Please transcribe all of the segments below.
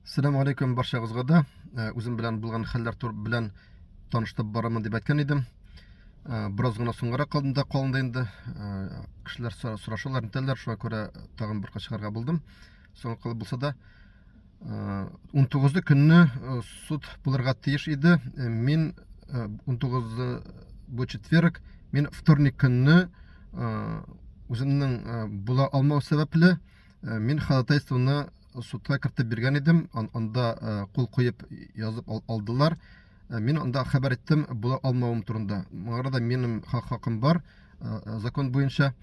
Assalamu алейкум баршагызга да. Үзем белән булган хәлләр белән таныштып барамын дип әйткән идем. Бераз гына соңгарак калында инде. Кешеләр сорашалар, нитәләр, шуңа күрә тагын бер качыгарга булдым. Соңгы кылып булса да 19 көнне суд булырга тиеш иде. Мин 19 бу четверг, мин вторник көнне үземнең була алмау сәбәпле мин ходатайствоны судка кертеп биргән идем. Анда кул куеп язып алдылар. Мин анда хәбәр иттем була алмавым турында. Моңа да минем хакым бар. Закон буенча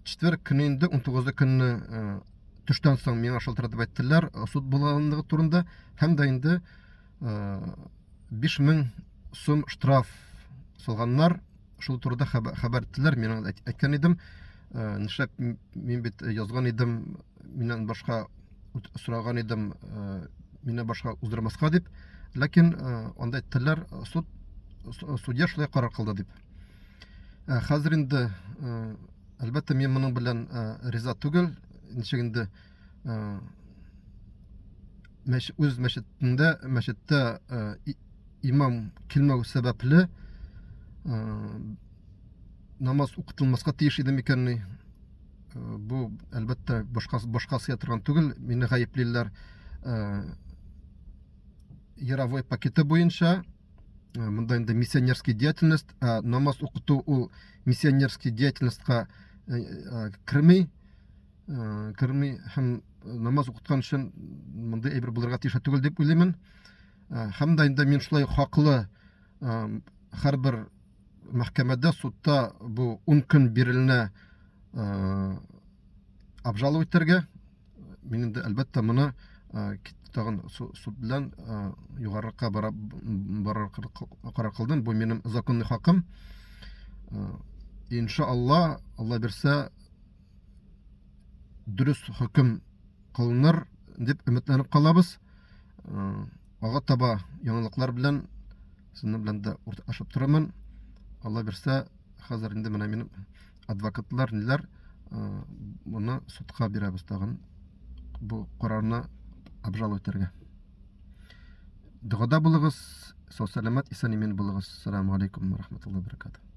четверг көнне инде 19 көнне төштән соң миңа шалтыратып әйттеләр суд булганлыгы турында. Һәм дә инде 5000 сум штраф салганнар. Шул турыда хәбәр иттеләр. Мин әйткән идем. Нишләп мин бит язган идем, миннән башка сораган идем, мине башка уздырмаска дип. Ләкин анда әйттеләр, судья шулай карар кылды дип. Хәзер инде әлбәттә мин моның белән риза түгел. Ничек инде үз мәчеттә имам килмәү сәбәпле намаз укытылмаска тиеш иде микәнни. Бу әлбәттә башка сыя торган түгел. Мине гаеплиләр яровой пакеты буенча. Монда инде миссионерский деятельность, намаз укыту ул миссионерский деятельностька керми һәм намаз укыткан өчен монда әйбер булырга тиеш түгел дип уйлыймын. Һәм дә инде мин шулай хаклы һәрбер мәхкәмәдә судта бу 10 көн бирелнә обжаловать итәргә. Мин инде әлбәттә моны тагын суд белән югарыракка барыр карар кылдым. Бу минем законный хакым. Иншалла, Алла бирсә, дөрес хөкем кылыныр дип өметләнеп калабыз. Ага таба яңалыклар белән сезнең белән дә уртаклашып торамын. Алла бирсә, хәзер инде менә минем адвокатлар ниләр моны судка бирәбез тагын бу карарны обжаловать итәргә. Дугада булыгыз, сау-сәламәт, исән-имин булыгыз. Ассаламу алейкум ва рахматуллаһи ва баракатуһ.